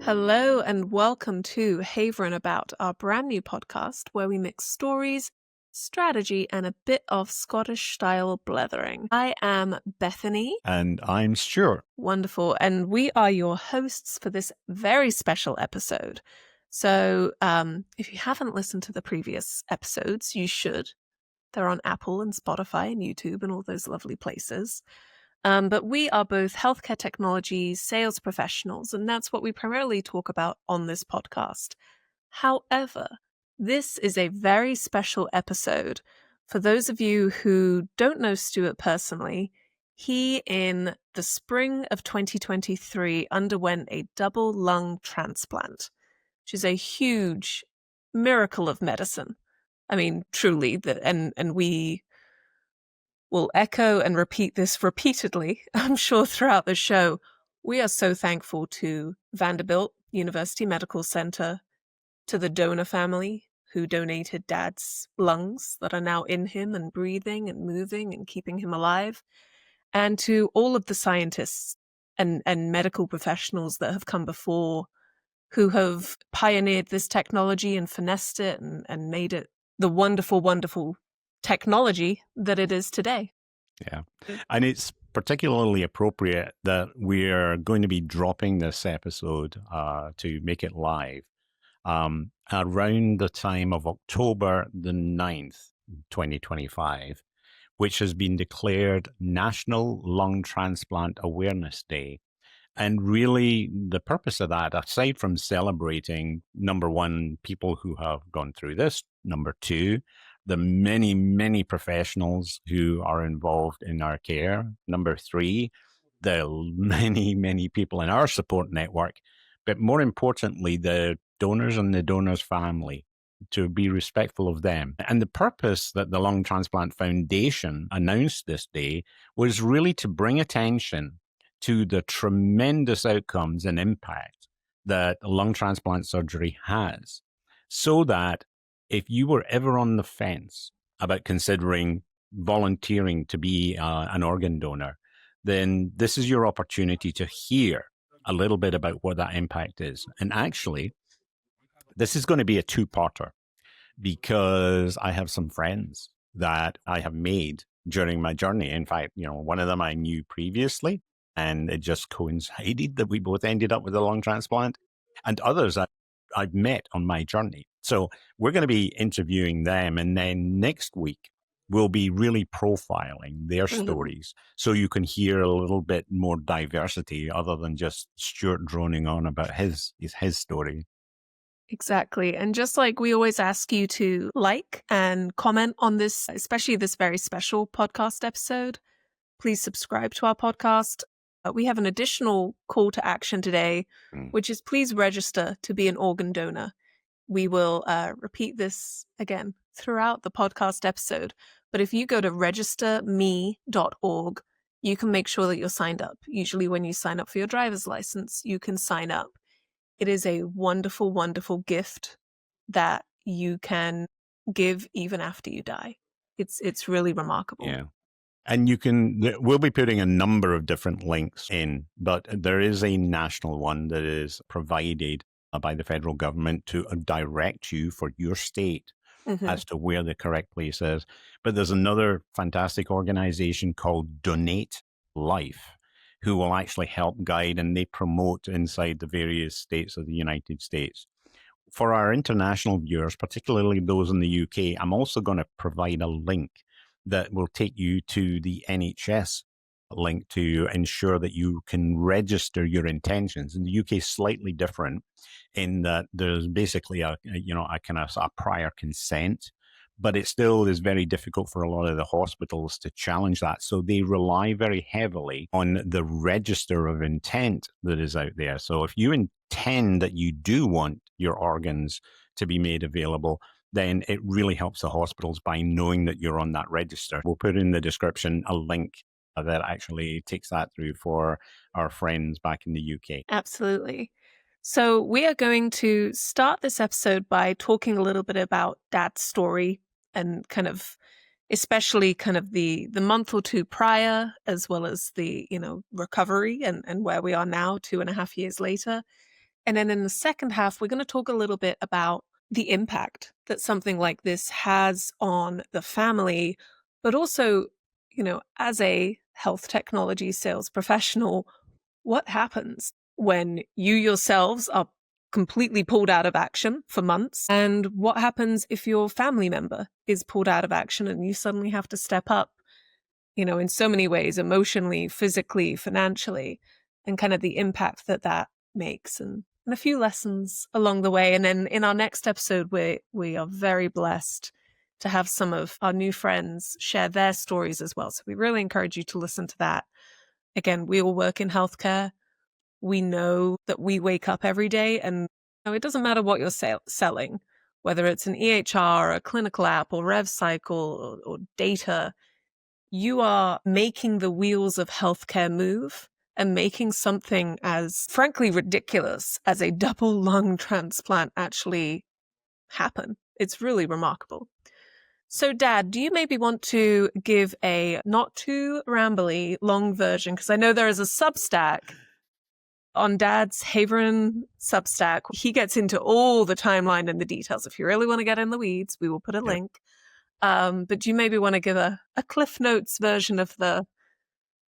Hello and welcome to Haverin About, our brand new podcast where we mix stories, strategy, and a bit of Scottish-style blethering. I am Bethany. And I'm Stuart. Wonderful. And we are your hosts for this very special episode. So if you haven't listened to the previous episodes, you should. They're on Apple and Spotify and YouTube and all those lovely places. But we are both healthcare technology sales professionals, and that's what we primarily talk about on this podcast. However, this is a very special episode. For those of you who don't know Stuart personally, he, in the spring of 2023, underwent a double lung transplant, which is a huge miracle of medicine. I mean, truly, and we will echo and repeat this repeatedly, I'm sure, throughout the show. We are so thankful to Vanderbilt University Medical Center, to the donor family who donated Dad's lungs that are now in him and breathing and moving and keeping him alive, and to all of the scientists and medical professionals that have come before who have pioneered this technology and finessed it and made it the wonderful, wonderful technology that it is today. Yeah. And it's particularly appropriate that we're going to be dropping this episode to make it live around the time of October the 9th, 2025, which has been declared National Lung Transplant Awareness Day. And really, the purpose of that, aside from celebrating, number one, people who have gone through this, number two, the many, many professionals who are involved in our care, number three, the many, many people in our support network, but more importantly, the donors and the donors' family, to be respectful of them. And the purpose that the Lung Transplant Foundation announced this day was really to bring attention to the tremendous outcomes and impact that lung transplant surgery has, so that if you were ever on the fence about considering volunteering to be an organ donor, then this is your opportunity to hear a little bit about what that impact is. And actually, this is going to be a two-parter, because I have some friends that I have made during my journey. In fact, one of them I knew previously, and it just coincided that we both ended up with a lung transplant, and others I've met on my journey. So we're going to be interviewing them, and then next week we'll be really profiling their stories, so you can hear a little bit more diversity other than just Stuart droning on about his story. Exactly. And just like we always ask you to like and comment on this, especially this very special podcast episode, please subscribe to our podcast. We have an additional call to action today, which is please register to be an organ donor. We will repeat this again throughout the podcast episode. But if you go to registerme.org, you can make sure that you're signed up. Usually when you sign up for your driver's license, you can sign up. It is a wonderful, wonderful gift that you can give even after you die. It's really remarkable. Yeah. And we'll be putting a number of different links in, but there is a national one that is provided by the federal government to direct you for your state as to where the correct place is. But there's another fantastic organization called Donate Life, who will actually help guide, and they promote inside the various states of the United States. For our international viewers, particularly those in the UK, I'm also going to provide a link that will take you to the NHS link to ensure that you can register your intentions. In the UK, is slightly different in that there's basically a prior consent, but it still is very difficult for a lot of the hospitals to challenge that. So they rely very heavily on the register of intent that is out there. So if you intend that you do want your organs to be made available, then it really helps the hospitals by knowing that you're on that register. We'll put in the description a link that actually takes that through for our friends back in the UK. Absolutely. So we are going to start this episode by talking a little bit about Dad's story and especially the month or two prior, as well as the, recovery and where we are now 2.5 years later. And then in the second half, we're going to talk a little bit about the impact that something like this has on the family, but also, as a health technology sales professional, what happens when you yourselves are completely pulled out of action for months? And what happens if your family member is pulled out of action and you suddenly have to step up, in so many ways, emotionally, physically, financially, and kind of the impact that that makes, and a few lessons along the way. And then in our next episode, we are very blessed to have some of our new friends share their stories as well. So we really encourage you to listen to that. Again, we all work in healthcare. We know that we wake up every day, and it doesn't matter what you're selling, whether it's an EHR, a clinical app, or rev cycle, or data. You are making the wheels of healthcare move and making something as frankly ridiculous as a double lung transplant actually happen. It's really remarkable. So, Dad, do you maybe want to give a not too rambly long version? Because I know there is a Substack on Dad's Haverin Substack. He gets into all the timeline and the details. If you really want to get in the weeds, we will put a Yep. link. But do you maybe want to give a Cliff Notes version of the,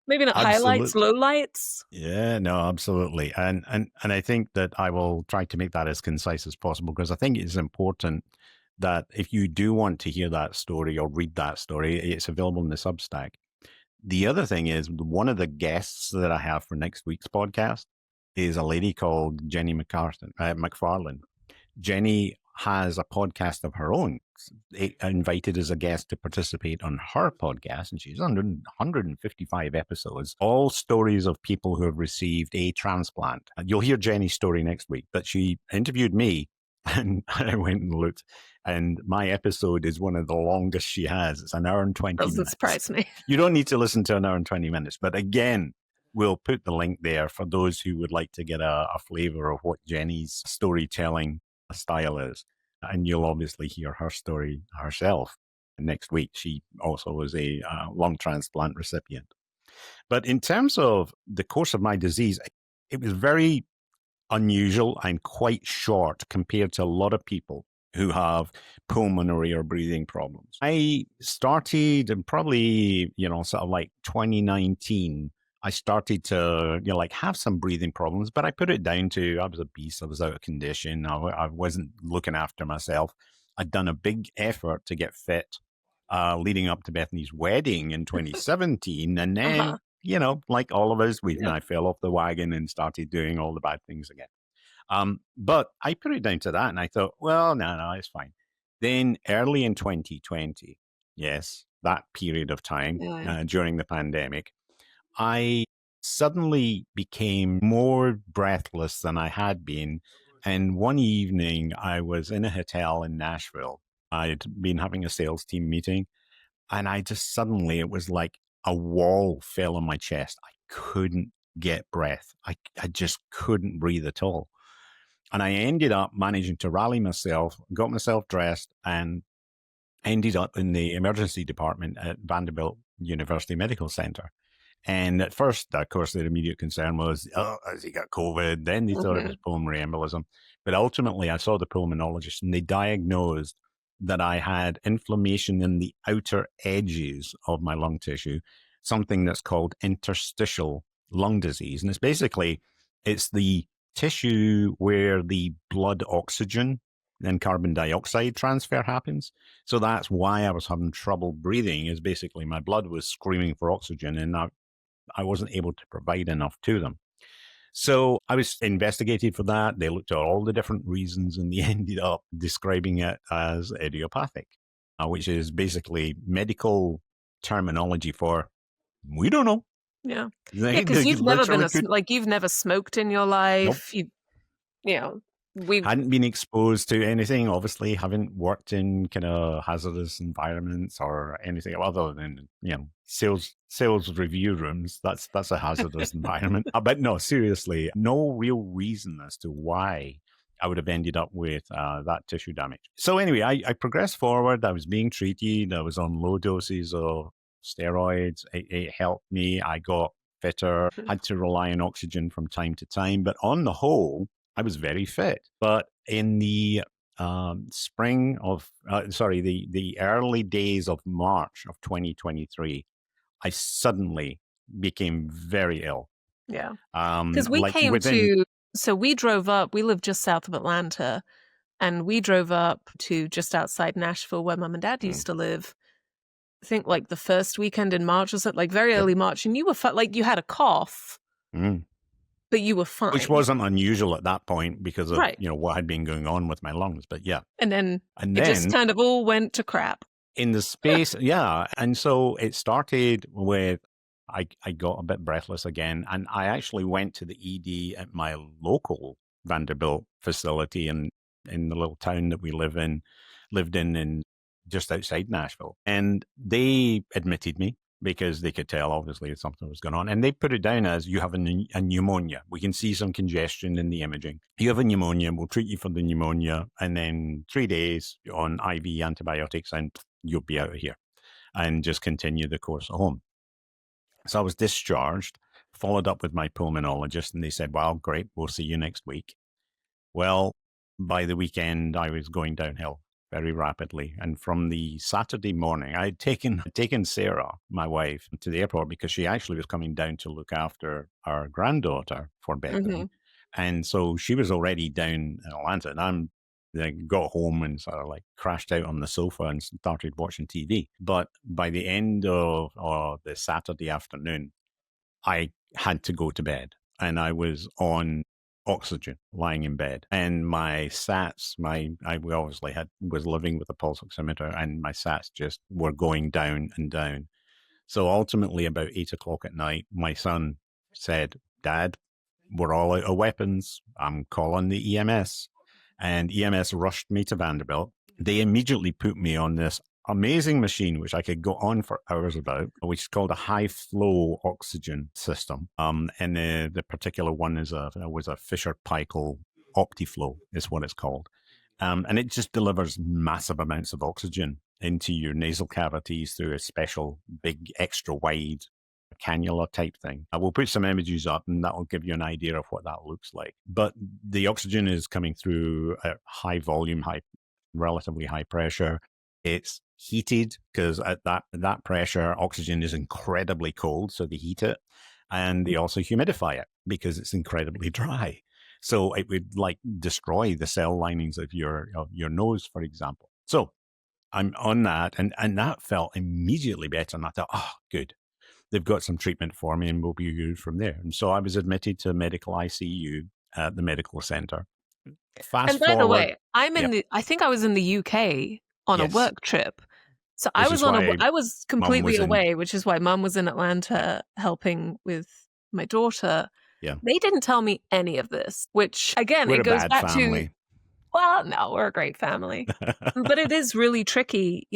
maybe not highlights, Absolutely. lowlights? Yeah, no, absolutely. And I think that I will try to make that as concise as possible, because I think it's important that if you do want to hear that story or read that story, it's available in the Substack. The other thing is, one of the guests that I have for next week's podcast is a lady called Jenny McFarlane. Jenny has a podcast of her own, invited as a guest to participate on her podcast, and she's on 155 episodes, all stories of people who have received a transplant. And you'll hear Jenny's story next week, but she interviewed me, and I went and looked, and my episode is one of the longest she has. It's an hour and 20 Doesn't minutes. surprise me. You don't need to listen to an hour and 20 minutes, but again, we'll put the link there for those who would like to get a flavor of what Jenny's storytelling style is. And you'll obviously hear her story herself next week. She also was a lung transplant recipient. But in terms of the course of my disease, it was very unusual and quite short compared to a lot of people who have pulmonary or breathing problems. I started in probably, sort of like 2019. I started to, like have some breathing problems, but I put it down to I was obese, I was out of condition, I wasn't looking after myself. I'd done a big effort to get fit leading up to Bethany's wedding in 2017. And then, like all of us, I fell off the wagon and started doing all the bad things again. But I put it down to that, and I thought, well, no, it's fine. Then early in 2020, yes, that period of time during the pandemic, I suddenly became more breathless than I had been. And one evening, I was in a hotel in Nashville. I'd been having a sales team meeting, and I just suddenly, it was like a wall fell on my chest. I couldn't get breath. I just couldn't breathe at all. And I ended up managing to rally myself, got myself dressed, and ended up in the emergency department at Vanderbilt University Medical Center. And at first, of course, their immediate concern was, oh, has he got COVID? Then they thought it was pulmonary embolism. But ultimately, I saw the pulmonologist, and they diagnosed that I had inflammation in the outer edges of my lung tissue, something that's called interstitial lung disease. And it's the tissue where the blood oxygen and carbon dioxide transfer happens. So that's why I was having trouble breathing, is basically my blood was screaming for oxygen, and I wasn't able to provide enough to them. So I was investigated for that. They looked at all the different reasons, and they ended up describing it as idiopathic, which is basically medical terminology for, we don't know. Yeah. They Because you've never been literally could. you've never smoked in your Nope. life. We Hadn't been exposed to anything, obviously, haven't worked in kind of hazardous environments or anything other than, sales review rooms. That's a hazardous environment. But no, seriously, no real reason as to why I would have ended up with that tissue damage. So anyway, I progressed forward. I was being treated. I was on low doses of steroids. It helped me. I got fitter, had to rely on oxygen from time to time. But on the whole, I was very fit. But in the the early days of March of 2023, I suddenly became very ill. Yeah. Because we Like came within, to, so we drove up, we live just south of Atlanta, and we drove up to just outside Nashville where mum and dad mm, used to live. I think like the first weekend in March or something, like very yep, early March, and you were like you had a cough, mm, but you were which fine. wasn't unusual at that point because of, Right. what had been going on with my lungs. But yeah. And then And it just then kind of all went to crap. in the space, yeah. And so it started with I got a bit breathless again, and I actually went to the ED at my local Vanderbilt facility in the little town that we lived in just outside Nashville, and they admitted me because they could tell obviously something was going on, and they put it down as you have a pneumonia. We can see some congestion in the imaging. You have a pneumonia. We'll treat you for the pneumonia, and then 3 days on IV antibiotics, and you'll be out of here and just continue the course at home. So I was discharged, followed up with my pulmonologist, and they said, well, great, we'll see you next week. Well, by the weekend, I was going downhill very rapidly. And from the Saturday morning, I had taken Sarah, my wife, to the airport because she actually was coming down to look after our granddaughter for Hmm. Bethany. And so she was already down in Atlanta. And I got home and sort of like crashed out on the sofa and started watching TV. But by the end of the Saturday afternoon, I had to go to bed and I was on oxygen lying in bed, and my sats, we obviously was living with a pulse oximeter, and my sats just were going down and down. So ultimately about 8 o'clock at night, my son said, Dad, we're all out of weapons. I'm calling the EMS. And EMS rushed me to Vanderbilt. They immediately put me on this amazing machine, which I could go on for hours about, which is called a high flow oxygen system. And the particular one was a Fisher Paykel OptiFlow is what it's called. And it just delivers massive amounts of oxygen into your nasal cavities through a special big extra wide cannula type thing. I will put some images up and that will give you an idea of what that looks like. But the oxygen is coming through at high volume, relatively high pressure. It's heated because at that pressure, oxygen is incredibly cold, so they heat it, and they also humidify it because it's incredibly dry. So it would like destroy the cell linings of your nose, for example. So I'm on that, and that felt immediately better. And I thought, oh, good, they've got some treatment for me, and we'll be good from there. And so I was admitted to medical ICU at the medical center. And Fast by the forward, way, yep, I think I was in the UK on a yes, work trip. So which is why I was mum completely was in. away, which is why mum was in Yep, Atlanta helping with my daughter. yeah, They didn't tell me any of this, which again, we're it a goes bad back to, family. well, no, we're a great family. But it is really tricky,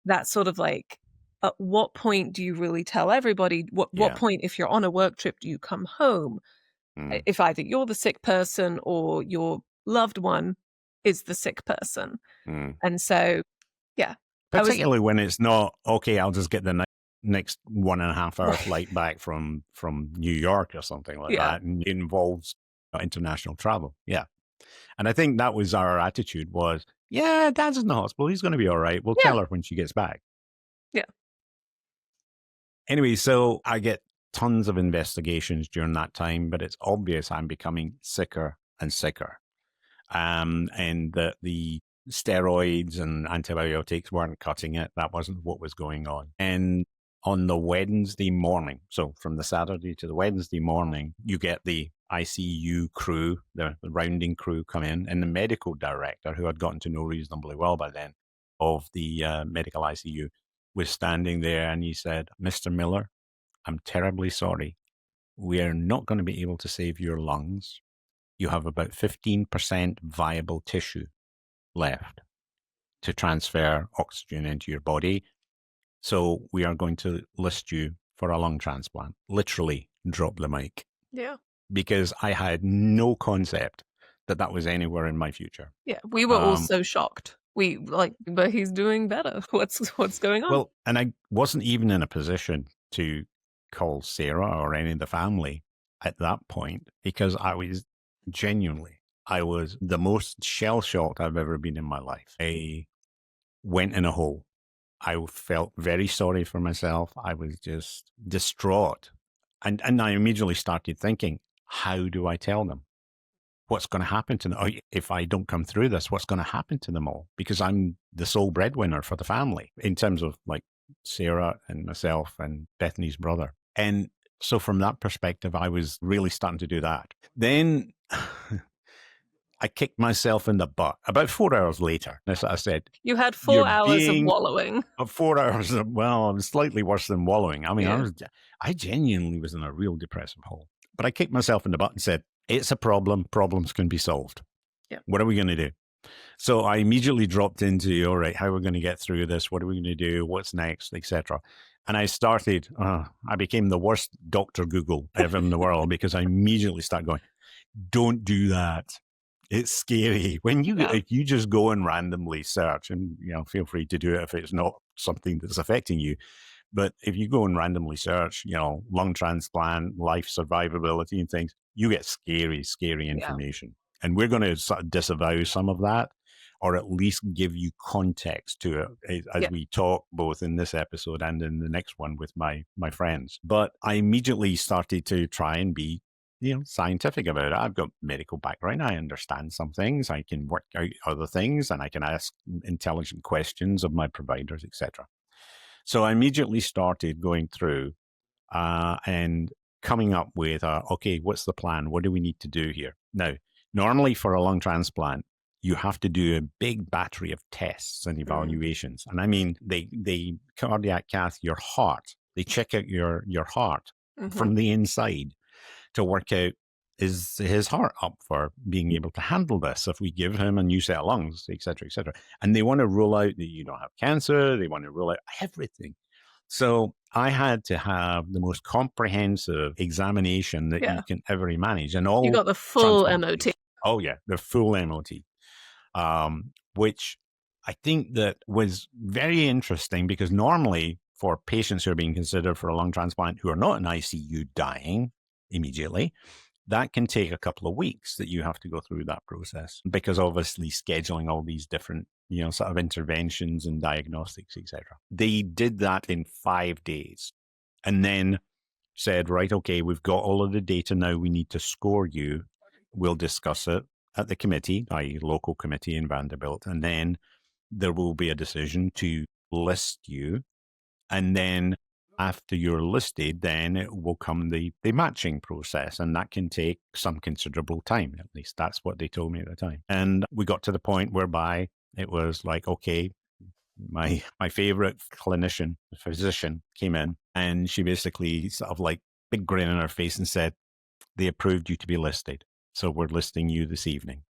that sort of like, at what point do you really tell everybody? What Yeah. point, if you're on a work trip, do you come home? Mm, If either you're the sick person or your loved one is the sick person. mm. And so, yeah, I was, Particularly when it's not okay. I'll just get the next 1.5 hour flight back from New York or something like yeah, that, and it involves international travel. Yeah, and I think that was our attitude was, yeah, Dad's in the hospital. He's going to be all right. We'll yeah, tell her when she gets back. yeah. Anyway, so I get tons of investigations during that time, but it's obvious I'm becoming sicker and sicker. And that the steroids and antibiotics weren't cutting it. That wasn't what was going on. And on the Wednesday morning, so from the Saturday to the Wednesday morning, you get the ICU crew, the rounding crew come in, and the medical director, who I'd gotten to know reasonably well by then, of the medical ICU, was standing there and he said, Mr. Miller, I'm terribly sorry. We are not going to be able to save your lungs. You have about 15% viable tissue left to transfer oxygen into your body. So we are going to list you for a lung transplant. Literally drop the mic Yeah. because I had no concept that that was anywhere in my future. Yeah. We were all Um, so shocked. We like, but he's doing better. What's going on? well, and I wasn't even in a position to call Sarah or any of the family at that point because I was genuinely, I was the most shell-shocked I've ever been in my life. I went in a hole. I felt very sorry for myself. I was just distraught. And I immediately started thinking, how do I tell them? What's going to happen to them? If I don't come through this, what's going to happen to them all? Because I'm the sole breadwinner for the family in terms of like Sarah and myself and Bethany's brother. And so from that perspective, I was really starting to do that. Then I kicked myself in the butt about 4 hours later. As I said, You had you're 4 hours of being wallowing. 4 hours. Well, it was slightly worse than wallowing. I mean, Yeah. I genuinely was in a real depressive hole. But I kicked myself in the butt and said, it's a problem. Problems can be solved. Yeah. What are we going to do? So I immediately dropped into, all right, how are we going to get through this? What are we going to do? What's next, etc. And I started, I became the worst Dr. Google ever in the world because I immediately started going, don't do that. It's scary when if you just go and randomly search, and feel free to do it if it's not something that's affecting you. But if you go and randomly search, lung transplant, life survivability, and things, you get scary information. And we're going to sort of disavow some of that, or at least give you context to it as we talk both in this episode and in the next one with my friends. But I immediately started to try and be scientific about it. I've got medical background. I understand some things. I can work out other things, and I can ask intelligent questions of my providers, etc. So I immediately started going through and coming up with, okay, what's the plan? What do we need to do here? Now, normally for a lung transplant, you have to do a big battery of tests and evaluations. And I mean, they cardiac cath your heart. They check out your heart from the inside to work out, is his heart up for being able to handle this if we give him a new set of lungs, et cetera, et cetera. And they want to rule out that you don't have cancer. They want to rule out everything. So I had to have the most comprehensive examination that you can ever manage. And all you got the full MOT. Oh, yeah, the full MOT, which I think that was very interesting because normally for patients who are being considered for a lung transplant who are not in ICU dying immediately, that can take a couple of weeks that you have to go through that process because obviously scheduling all these different, sort of interventions and diagnostics, etc. They did that in 5 days and then said, right, okay, we've got all of the data now. We need to score you. We'll discuss it at the committee, i.e. local committee in Vanderbilt. And then there will be a decision to list you. And then after you're listed, then it will come the matching process. And that can take some considerable time. At least that's what they told me at the time. And we got to the point whereby it was like, okay, my favorite clinician, physician came in and she basically sort of like big grin on her face and said, they approved you to be listed. So we're listing you this evening.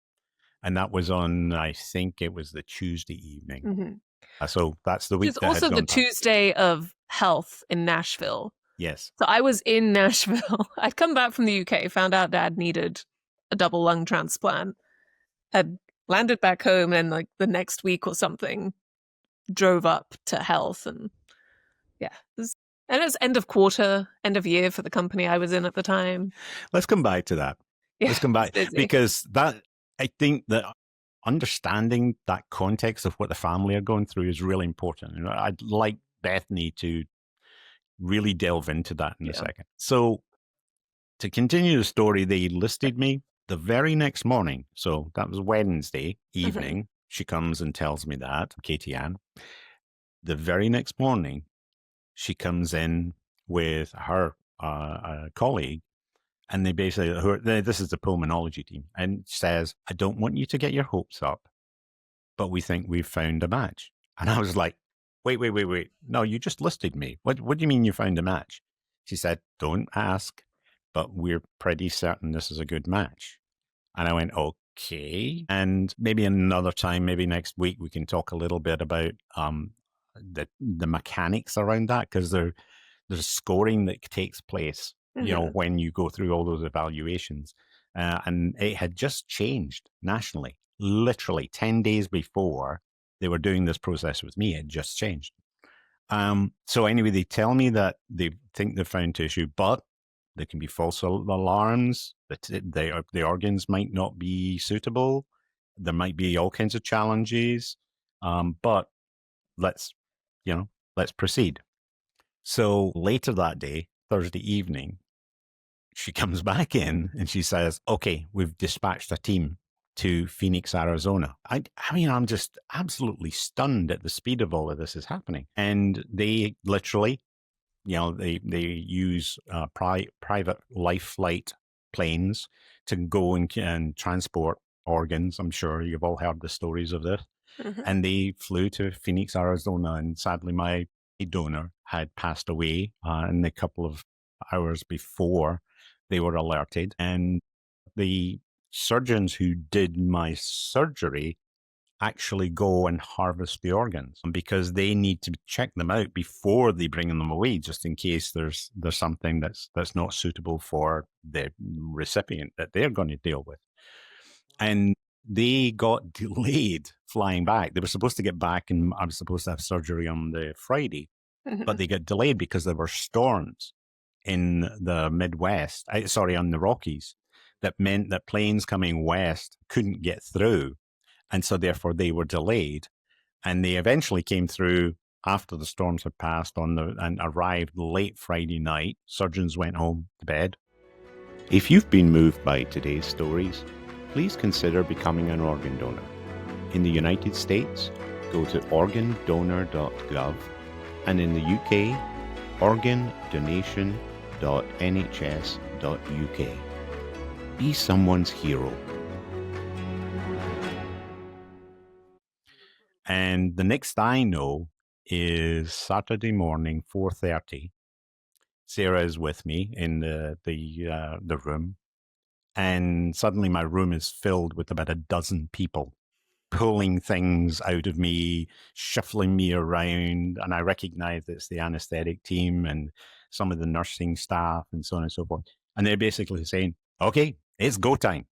And that was on, I think it was the Tuesday evening. So that's the week. It's also the Tuesday of health in Nashville. Yes. So I was in Nashville. I'd come back from the UK, found out Dad needed a double lung transplant, had landed back home, and like the next week or something, drove up to health. And it was end of quarter, end of year for the company I was in at the time. Let's come back to that. Let's come back because I think that understanding that context of what the family are going through is really important. I'd like Bethany to really delve into that in a second. So to continue the story, they listed me the very next morning. So that was Wednesday evening. She comes and tells me that, Katie Ann. The very next morning, she comes in with her colleague, and they basically, this is the pulmonology team, and says, I don't want you to get your hopes up, but we think we've found a match. And I was like, wait. No, you just listed me. What do you mean you found a match? She said, don't ask, but we're pretty certain this is a good match. And I went, okay. And maybe another time, maybe next week, we can talk a little bit about the mechanics around that, because there's scoring that takes place, when you go through all those evaluations. And it had just changed nationally. Literally 10 days before they were doing this process with me, it just changed. So anyway, they tell me that they think they found tissue, but there can be false alarms. The organs might not be suitable. There might be all kinds of challenges, but let's, let's proceed. So later that day, Thursday evening, she comes back in and she says, okay, we've dispatched a team to Phoenix, Arizona. I mean, I'm just absolutely stunned at the speed of all of this is happening. And they literally, they use private life flight planes to go and transport organs. I'm sure you've all heard the stories of this. Mm-hmm. And they flew to Phoenix, Arizona. And sadly, my donor had passed away in a couple of hours before they were alerted. And the surgeons who did my surgery actually go and harvest the organs because they need to check them out before they bring them away, just in case there's something that's not suitable for the recipient that they're going to deal with. And they got delayed flying back. They were supposed to get back, and I was supposed to have surgery on the Friday, but they got delayed because there were storms in the Midwest, on the Rockies, that meant that planes coming west couldn't get through. And so therefore they were delayed. And they eventually came through after the storms had passed and arrived late Friday night. Surgeons went home to bed. If you've been moved by today's stories, please consider becoming an organ donor. In the United States, go to organdonor.gov, and in the UK, organdonation.nhs.uk. Be someone's hero. And the next I know is Saturday morning, 4:30. Sarah is with me in the room, and suddenly my room is filled with about a dozen people pulling things out of me, shuffling me around, and I recognize it's the anesthetic team and some of the nursing staff and so on and so forth. And they're basically saying, okay, it's go time.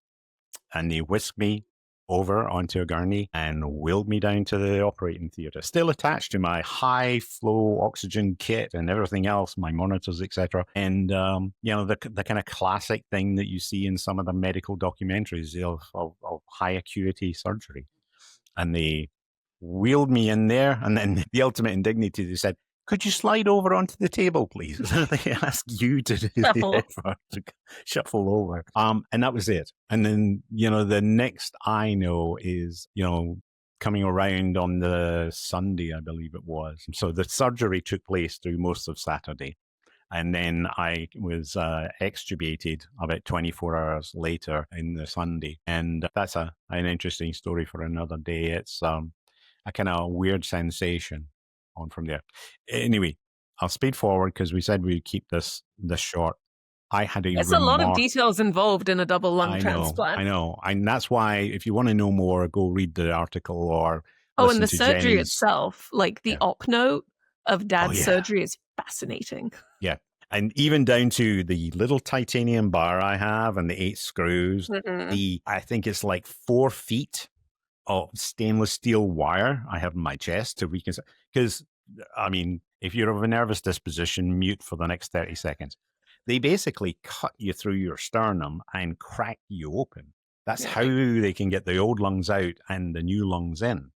And they whisk me over onto a gurney and wheeled me down to the operating theatre, still attached to my high flow oxygen kit and everything else, my monitors, etc. And the kind of classic thing that you see in some of the medical documentaries of high acuity surgery. And they wheeled me in there, and then the ultimate indignity, they said, could you slide over onto the table, please? They asked you to do the effort to shuffle over. And that was it. And then, the next I know is, coming around on the Sunday, I believe it was. So the surgery took place through most of Saturday. And then I was extubated about 24 hours later in the Sunday. And that's an interesting story for another day. It's a kind of weird sensation on from there. Anyway, I'll speed forward because we said we'd keep this short. I had There's a lot of details involved in a double lung transplant. I know. And that's why, if you want to know more, go read the article or listen and the to surgery Jenny's. Itself, like the op note of Dad's surgery is fascinating. Yeah. And even down to the little titanium bar I have and the 8 screws, I think it's like 4 feet of stainless steel wire I have in my chest to reconstruct. Because, I mean, if you're of a nervous disposition, mute for the next 30 seconds. They basically cut you through your sternum and crack you open. That's how they can get the old lungs out and the new lungs in.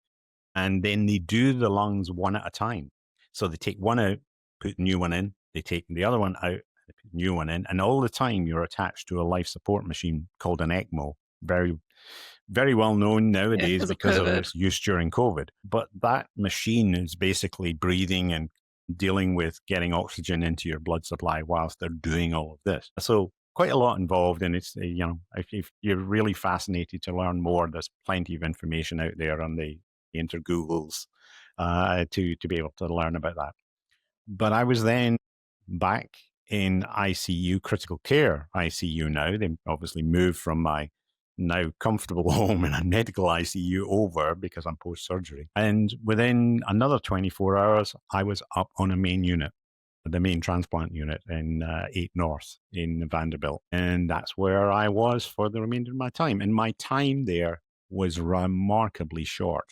And then they do the lungs one at a time. So they take one out, put the new one in. They take the other one out, they put the new one in. And all the time you're attached to a life support machine called an ECMO. Very, very well known nowadays because of its use during COVID. But that machine is basically breathing and dealing with getting oxygen into your blood supply whilst they're doing all of this. So quite a lot involved. And it's, if you're really fascinated to learn more, there's plenty of information out there on the inter-Googles to be able to learn about that. But I was then back in ICU, critical care ICU now. They obviously moved from my now comfortable home in a medical ICU over because I'm post-surgery. And within another 24 hours, I was up on a main unit, the main transplant unit in 8 North in Vanderbilt. And that's where I was for the remainder of my time. And my time there was remarkably short.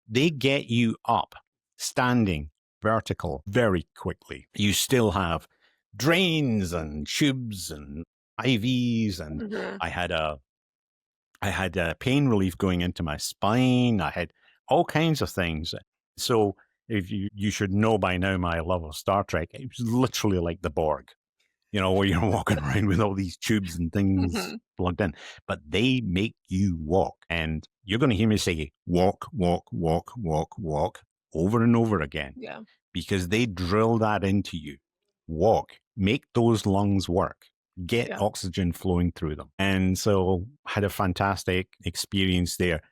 They get you up, standing, vertical, very quickly. You still have drains and tubes and IVs, and I had a pain relief going into my spine. I had all kinds of things. So if you should know by now my love of Star Trek, it was literally like the Borg, where you're walking around with all these tubes and things plugged in. But they make you walk. And you're going to hear me say walk, walk, walk, walk, walk over and over again. Yeah. Because they drill that into you. Walk, make those lungs work, get oxygen flowing through them. And so had a fantastic experience there.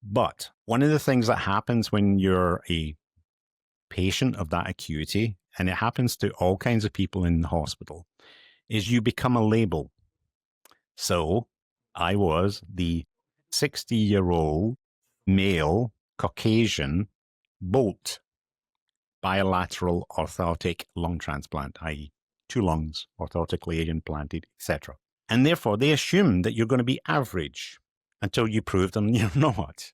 But one of the things that happens when you're a patient of that acuity, and it happens to all kinds of people in the hospital, is you become a label. So I was the 60-year-old male Caucasian Bolt bilateral orthotic lung transplant, i.e., 2 lungs orthotically implanted, etc. And therefore, they assume that you're going to be average until you prove them you're not.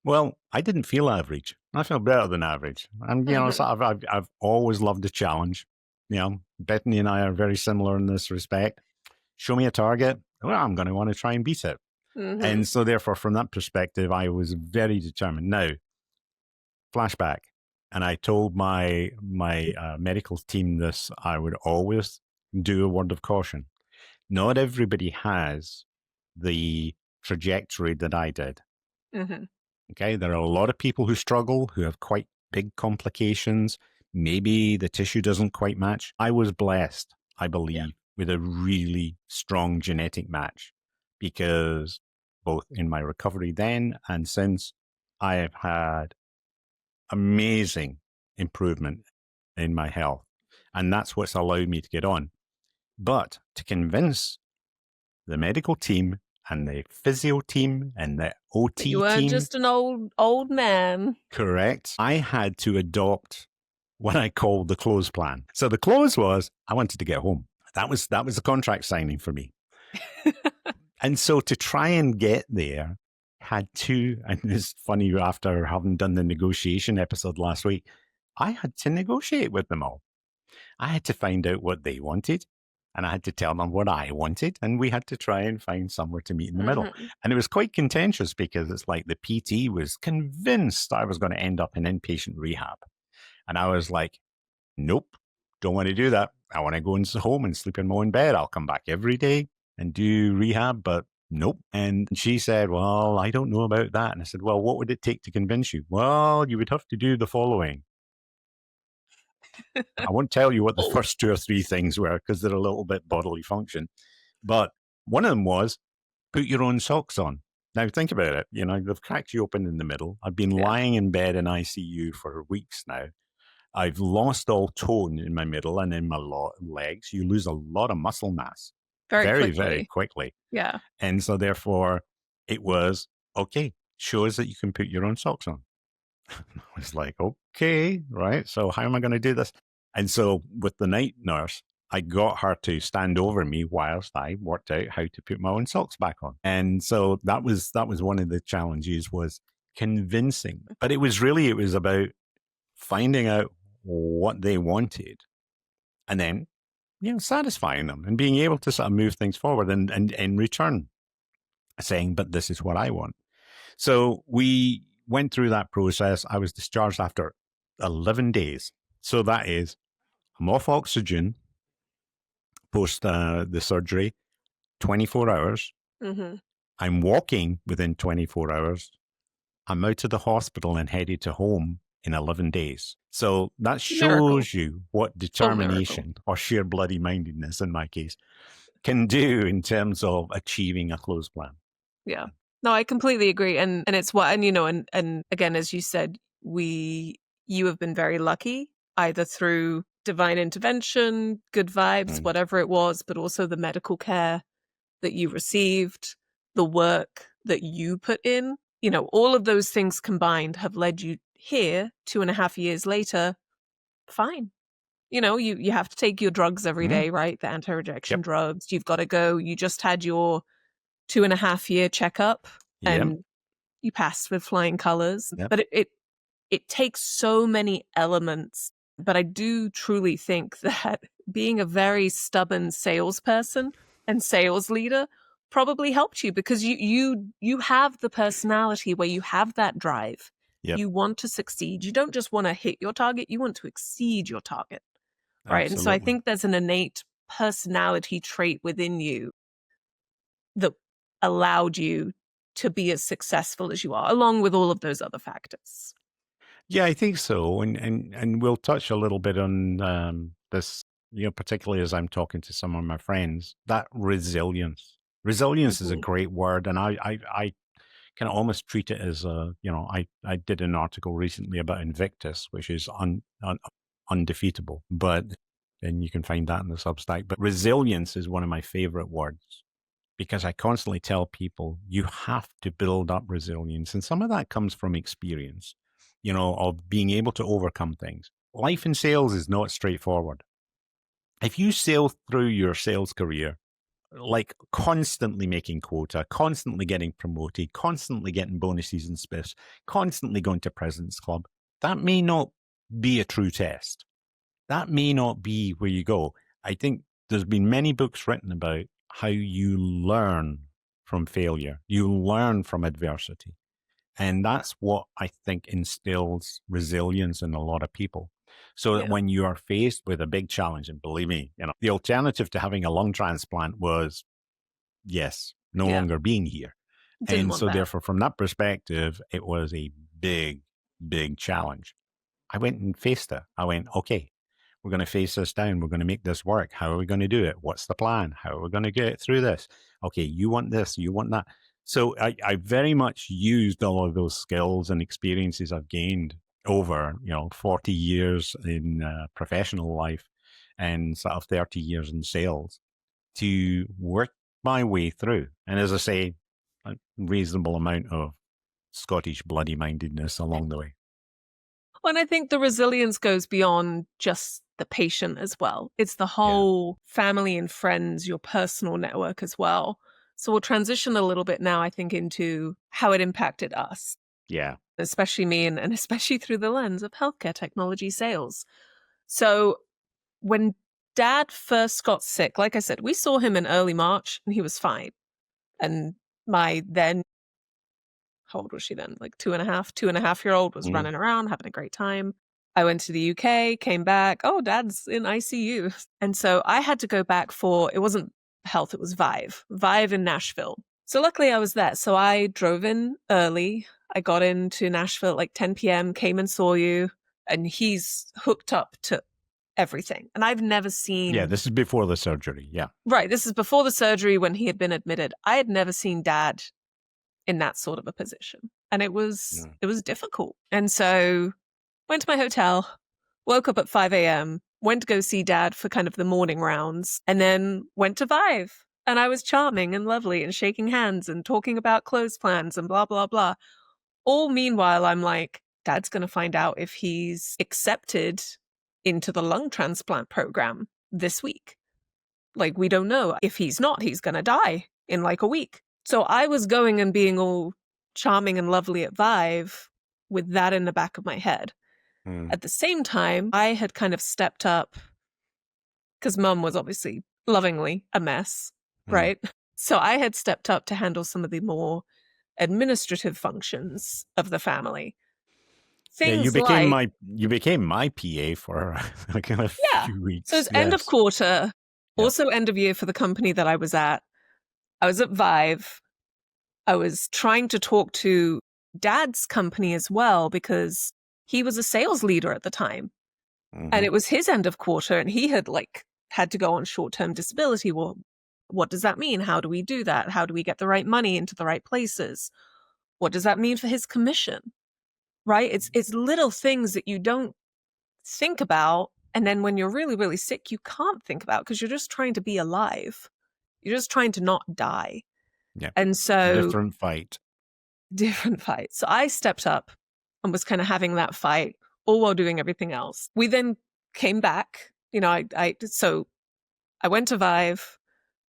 Well, I didn't feel average. I feel better than average. And, so I've always loved a challenge. Bethany and I are very similar in this respect. Show me a target. Well, I'm going to want to try and beat it. And so, therefore, from that perspective, I was very determined. Now, flashback. And I told my medical team this, I would always do a word of caution. Not everybody has the trajectory that I did. Okay, there are a lot of people who struggle, who have quite big complications. Maybe the tissue doesn't quite match. I was blessed, I believe, with a really strong genetic match, because both in my recovery then and since, I have had amazing improvement in my health. And that's what's allowed me to get on. But to convince the medical team and the physio team and the OT you weren't team, just an old man. Correct. I had to adopt what I called the close plan. So the close was I wanted to get home. That was the contract signing for me. And so to try and get there, had to, and it's funny, after having done the negotiation episode last week, I had to negotiate with them all. I had to find out what they wanted, and I had to tell them what I wanted, and we had to try and find somewhere to meet in the middle. And it was quite contentious, because it's like the PT was convinced I was going to end up in inpatient rehab. And I was like, nope, don't want to do that. I want to go home and sleep in my own bed. I'll come back every day and do rehab, but nope. And she said, well, I don't know about that. And I said, well, what would it take to convince you? Well, you would have to do the following. I won't tell you what the first 2 or 3 things were, because they're a little bit bodily function. But one of them was put your own socks on. Now, think about it. They've cracked you open in the middle. I've been lying in bed in ICU for weeks now. I've lost all tone in my middle and in my legs. You lose a lot of muscle mass very quickly. Yeah. And so therefore it was, okay, show us that you can put your own socks on. I was like, okay, right. So how am I going to do this? And so with the night nurse, I got her to stand over me whilst I worked out how to put my own socks back on. And so that was one of the challenges, was convincing. But it was about finding out what they wanted, and then satisfying them and being able to sort of move things forward, and in return saying, but this is what I want. So we went through that process. I was discharged after 11 days. So that is, I'm off oxygen post the surgery, 24 hours. I'm walking within 24 hours. I'm out of the hospital and headed to home in 11 days. So that shows you what determination, or sheer bloody mindedness in my case, can do in terms of achieving a closed plan. Yeah. No, I completely agree. And it's what, and again, as you said, you have been very lucky, either through divine intervention, good vibes, whatever it was, but also the medical care that you received, the work that you put in. All of those things combined have led you here 2.5 years later. Fine. You have to take your drugs every day, right? The anti-rejection drugs. You've got to go. You just had your 2.5-year checkup, and you passed with flying colors. But it takes so many elements. But I do truly think that being a very stubborn salesperson and sales leader probably helped you because you have the personality where you have that drive. Yep. You want to succeed. You don't just want to hit your target, you want to exceed your target. Right. And so I Absolutely. think there's an innate personality trait within you that allowed you to be as successful as you are, along with all of those other factors. Yeah, I think so. And we'll touch a little bit on this, particularly as I'm talking to some of my friends, that resilience. Resilience is a Mm-hmm. great word. And I kind of almost treat it as I did an article recently about Invictus, which is undefeatable, and you can find that in the Substack. But resilience is one of my favorite words because I constantly tell people you have to build up resilience. And some of that comes from experience, of being able to overcome things. Life in sales is not straightforward. If you sail through your sales career, like constantly making quota, constantly getting promoted, constantly getting bonuses and spiffs, constantly going to President's Club, that may not be a true test. That may not be where you go. I think there's been many books written about how you learn from failure, you learn from adversity. And that's what I think instills resilience in a lot of people. So that Yeah. when you are faced with a big challenge, and believe me, the alternative to having a lung transplant was, yes, no Yeah. longer being here. Didn't And want so that. therefore, from that perspective, it was a big, big challenge. I went and faced it. I went, okay, we're going to face this down. We're going to make this work. How are we going to do it? What's the plan? How are we going to get through this? Okay, you want this, you want that. So I very much used all of those skills and experiences I've gained over, 40 years in professional life and sort of 30 years in sales to work my way through. And as I say, a reasonable amount of Scottish bloody mindedness along the way. Well, and I think the resilience goes beyond just the patient as well. It's the Yeah. whole family and friends, your personal network as well. So we'll transition a little bit now, I think, into how it impacted us, Yeah. especially me and especially through the lens of healthcare technology sales. So when dad first got sick, like I said, we saw him in early March and he was fine. And my then, how old was she then? Like 2.5-year-old was Mm. running around, having a great time. I went to the UK, came back. Oh, dad's in ICU. And so I had to go back it wasn't health, it was Vive in Nashville. So luckily I was there. So I drove in early. I got into Nashville at like 10 p.m., came and saw you, and he's hooked up to everything. And I've never Yeah, seen, this is before the surgery. Yeah. right, this is before the surgery when he had been admitted. I had never seen dad in that sort of a position. And it was Mm. it was difficult. And so went to my hotel, woke up at 5 a.m., went to go see dad for kind of the morning rounds, and then went to Vive. And I was charming and lovely and shaking hands and talking about clothes plans and blah, blah, blah. All meanwhile, I'm like, dad's going to find out if he's accepted into the lung transplant program this week. Like, we don't know. If he's not, he's going to die in like a week. So I was going and being all charming and lovely at Vive with that in the back of my head. Mm. At the same time, I had kind of stepped up because mum was obviously lovingly a mess, Mm. right? So I had stepped up to handle some of the more administrative functions of the family. Yeah, Things like, you became my PA for like a yeah. few So weeks. it's end of Yes. quarter, Yeah. also end of year for the company that I was at. I was at Vive. I was trying to talk to dad's company as well because he was a sales leader at the time. And Mm-hmm. it was his end of quarter and he had to go on short-term disability. Well, what does that mean? How do we do that? How do we get the right money into the right places? What does that mean for his commission? Right? It's little things that you don't think about. And then when you're really, really sick, you can't think about because you're just trying to be alive. You're just trying to not die. Yeah. And so Different fight. different fights. So I stepped up and was kind of having that fight all while doing everything else. We then came back. So I went to Vive.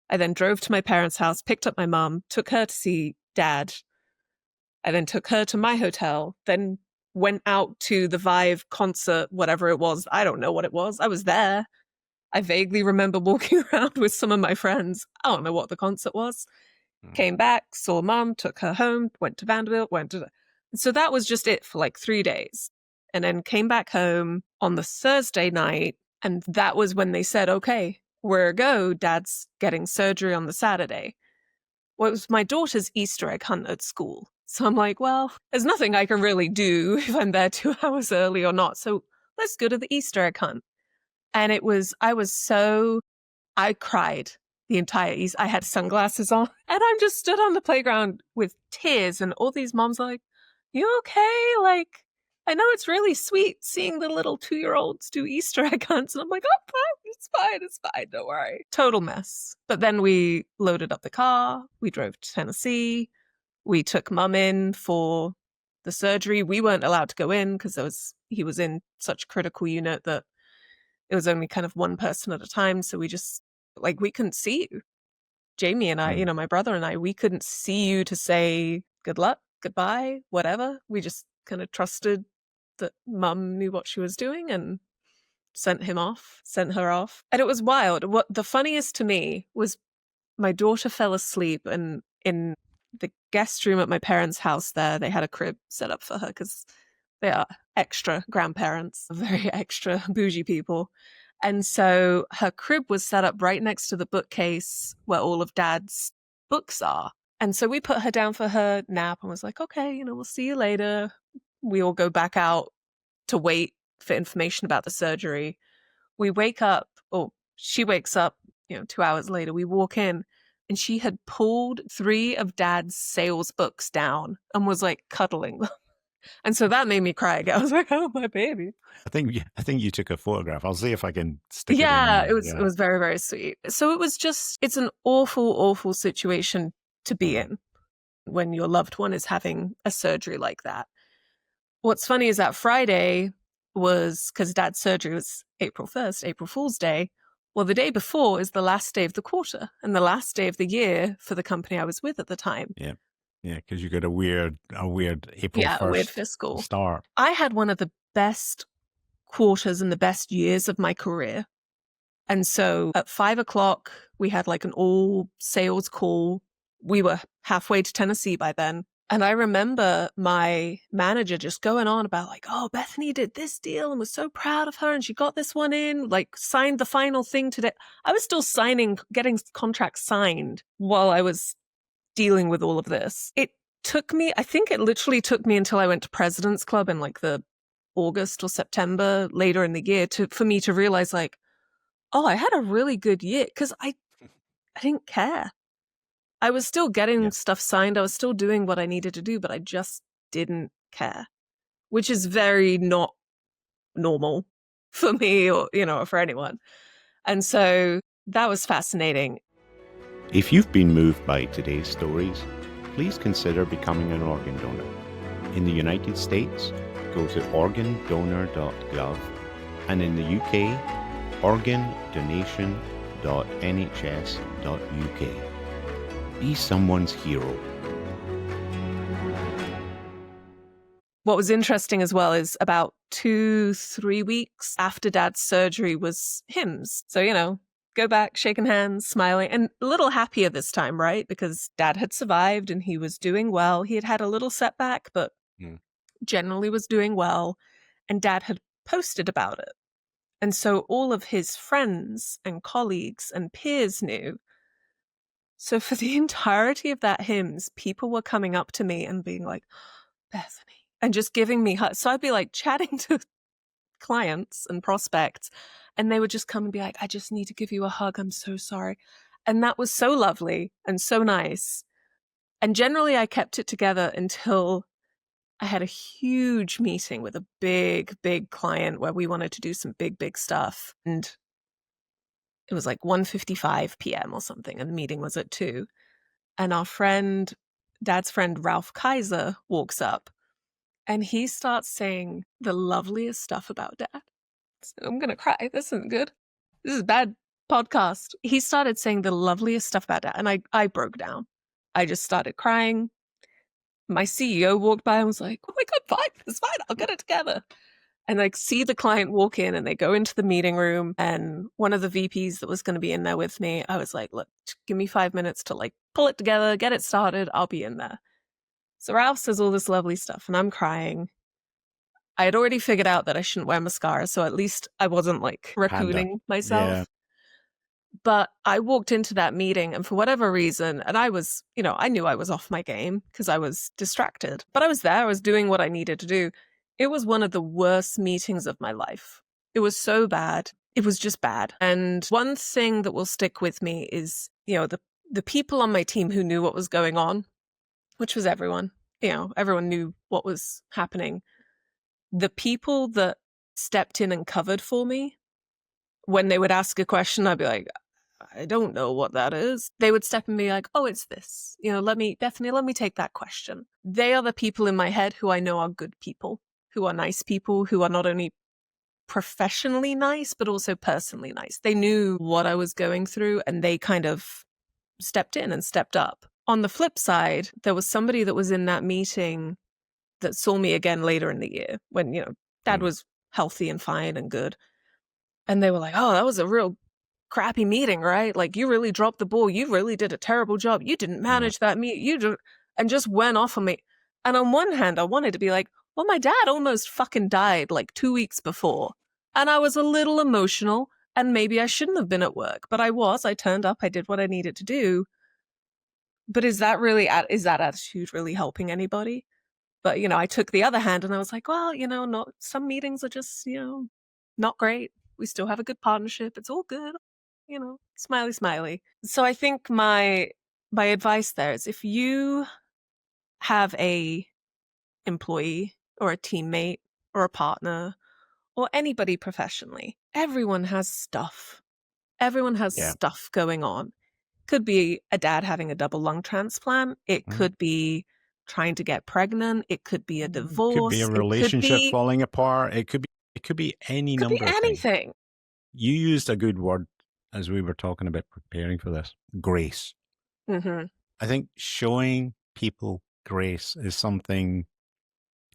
I then drove to my parents' house, picked up my mom, took her to see dad. I then took her to my hotel, then went out to the Vive concert, whatever it was. I don't know what it was. I was there. I vaguely remember walking around with some of my friends. I don't know what the concert was. Came back, saw mum, took her home, went to Vanderbilt, went to. So that was just it for like 3 days. And then came back home on the Thursday night. And that was when they said, okay, we're a go. Dad's getting surgery on the Saturday. Well, it was my daughter's Easter egg hunt at school. So I'm like, well, there's nothing I can really do if I'm there 2 hours early or not. So let's go to the Easter egg hunt. And I cried the entire East. I had sunglasses on and I'm just stood on the playground with tears and all these moms are like, you okay? Like, I know it's really sweet seeing the little 2-year-olds do Easter egg hunts. And I'm like, oh, fine, it's fine, don't worry. Total mess. But then we loaded up the car. We drove to Tennessee. We took mum in for the surgery. We weren't allowed to go in because he was in such a critical unit that it was only kind of one person at a time. So we just, like, we couldn't see you. Jamie and I, my brother and I, we couldn't see you to say good luck, goodbye, whatever. We just kind of trusted that mum knew what she was doing and sent her off. And it was wild. What the funniest to me was my daughter fell asleep and in the guest room at my parents' house there, they had a crib set up for her because they are extra grandparents, very extra bougie people. And so her crib was set up right next to the bookcase where all of Dad's books are. And so we put her down for her nap and was like, okay, we'll see you later. We all go back out to wait for information about the surgery. We wake up, or she wakes up, 2 hours later. We walk in and she had pulled 3 of Dad's sales books down and was like cuddling them. And so that made me cry again. I was like, oh, my baby. I think you took a photograph. I'll see if I can stick it in. Yeah, it was very, very sweet. So it's an awful, awful situation to be in when your loved one is having a surgery like that. What's funny is that Friday was, because Dad's surgery was April 1st, April Fool's Day. Well, the day before is the last day of the quarter and the last day of the year for the company I was with at the time. Yeah. Yeah, because you got a weird April 1st a weird fiscal start. I had one of the best quarters and the best years of my career. And so at 5:00, we had like an all sales call. We were halfway to Tennessee by then. And I remember my manager just going on about like, oh, Bethany did this deal and was so proud of her. And she got this one in, like signed the final thing today. I was still getting contracts signed while I was dealing with all of this. I think it literally took me until I went to President's Club in like the August or September later in the year for me to realize like, oh, I had a really good year because I didn't care. I was still getting stuff signed. I was still doing what I needed to do, but I just didn't care, which is very not normal for me or, for anyone. And so that was fascinating. If you've been moved by today's stories, please consider becoming an organ donor. In the United States, go to organdonor.gov, and in the UK, organdonation.nhs.uk. Be someone's hero. What was interesting as well is about 2-3 weeks after Dad's surgery was hymns. So, go back, shaking hands, smiling, and a little happier this time, right? Because Dad had survived and he was doing well. He had had a little setback, but generally was doing well. And Dad had posted about it. And so all of his friends and colleagues and peers knew. So for the entirety of that hymns, people were coming up to me and being like, Bethany, and just giving me hugs. So I'd be like chatting to clients and prospects, and they would just come and be like, I just need to give you a hug. I'm so sorry. And that was so lovely and so nice. And generally I kept it together until I had a huge meeting with a big, big client where we wanted to do some big, big stuff. And it was like 1:55 p.m. or something, and the meeting was at 2. And our friend, Dad's friend, Ralph Kaiser, walks up and he starts saying the loveliest stuff about Dad. I'm going to cry. This isn't good. This is a bad podcast. He started saying the loveliest stuff about Dad. And I broke down. I just started crying. My CEO walked by and was like, oh my God, fine. It's fine. I'll get it together. and like see the client walk in and they go into the meeting room, and one of the VPs that was going to be in there with me, I was like, look, give me 5 minutes to like pull it together, get it started. I'll be in there. So Ralph says all this lovely stuff and I'm crying. I had already figured out that I shouldn't wear mascara, so at least I wasn't like Panda. raccooning Yeah. myself. But I walked into that meeting, and for whatever reason, and I was, I knew I was off my game because I was distracted, but I was there, I was doing what I needed to do. It was one of the worst meetings of my life. It was so bad. It was just bad. And one thing that will stick with me is, the people on my team who knew what was going on, which was everyone. Everyone knew what was happening. The people that stepped in and covered for me, when they would ask a question, I'd be like, I don't know what that is. They would step and be like, oh, it's this. Bethany, let me take that question. They are the people in my head who I know are good people, who are nice people, who are not only professionally nice, but also personally nice. They knew what I was going through and they kind of stepped in and stepped up. On the flip side, there was somebody that was in that meeting that saw me again later in the year when, dad was healthy and fine and good. And they were like, oh, that was a real crappy meeting, right? Like, you really dropped the ball. You really did a terrible job. You didn't manage that meeting. And just went off on me. And on one hand, I wanted to be like, well, my dad almost fucking died like 2 weeks before. And I was a little emotional and maybe I shouldn't have been at work, but I turned up. I did what I needed to do. But is that attitude really helping anybody? But, I took the other hand and I was like, well, not some meetings are just, not great. We still have a good partnership. It's all good, smiley, smiley. So I think my advice there is if you have a employee or a teammate or a partner or anybody professionally, everyone has stuff. Everyone has stuff going on. Could be a dad having a double lung transplant. It could be trying to get pregnant. It could be a divorce. It could be a relationship falling apart. It could be any number of things. Anything. You used a good word as we were talking about preparing for this, grace. Mm-hmm. I think showing people grace is something,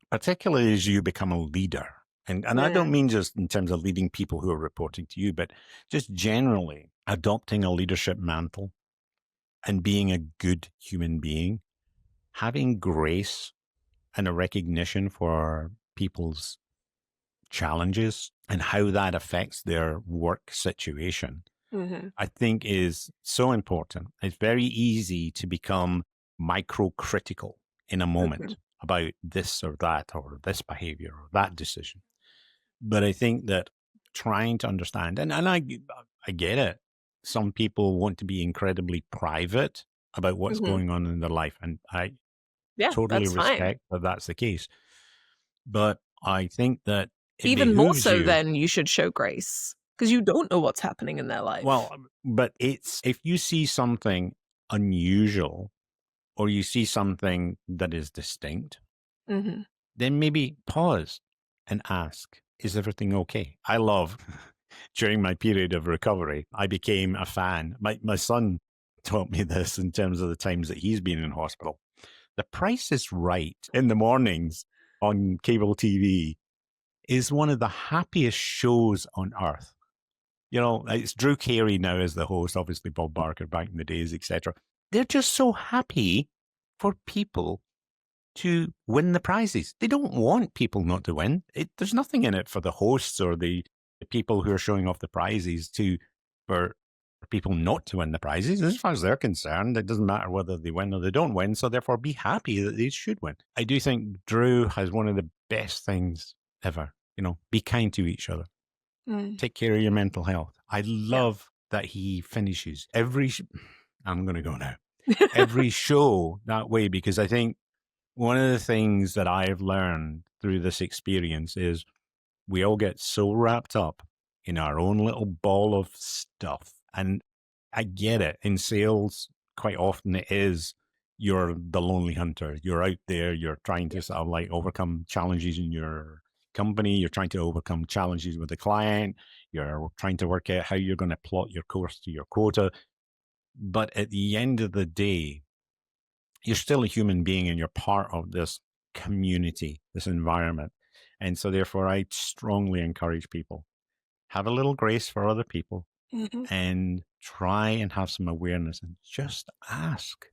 particularly as you become a leader. And I don't mean just in terms of leading people who are reporting to you, but just generally adopting a leadership mantle and being a good human being, having grace and a recognition for people's challenges and how that affects their work situation, I think is so important. It's very easy to become microcritical in a moment about this or that or this behavior or that decision. But I think that trying to understand, and I get it. Some people want to be incredibly private about what's going on in their life. And I totally respect that that's the case. But I think that even more so then you should show grace because you don't know what's happening in their life. Well, but it's if you see something unusual or you see something that is distinct, then maybe pause and ask, is everything okay? I love during my period of recovery, I became a fan. My son taught me this in terms of the times that he's been in hospital. The Price is Right in the mornings on cable TV is one of the happiest shows on earth. It's Drew Carey now as the host, obviously Bob Barker back in the days, etc. They're just so happy for people to win the prizes. They don't want people not to win. There's nothing in it for the hosts or the people who are showing off the prizes for people not to win the prizes. As far as they're concerned, it doesn't matter whether they win or they don't win. So therefore, be happy that they should win. I do think Drew has one of the best things ever. Be kind to each other. Take care of your mental health. I love that he finishes I'm going to go now. Every show that way, because I think one of the things that I've learned through this experience is we all get so wrapped up in our own little ball of stuff. And I get it. In sales, quite often it is you're the lonely hunter. You're out there, you're trying to sort of like overcome challenges in your company. You're trying to overcome challenges with the client. You're trying to work out how you're going to plot your course to your quota. But at the end of the day, you're still a human being and you're part of this community, this environment. And so therefore I strongly encourage people, have a little grace for other people Hmm. and try and have some awareness and just ask.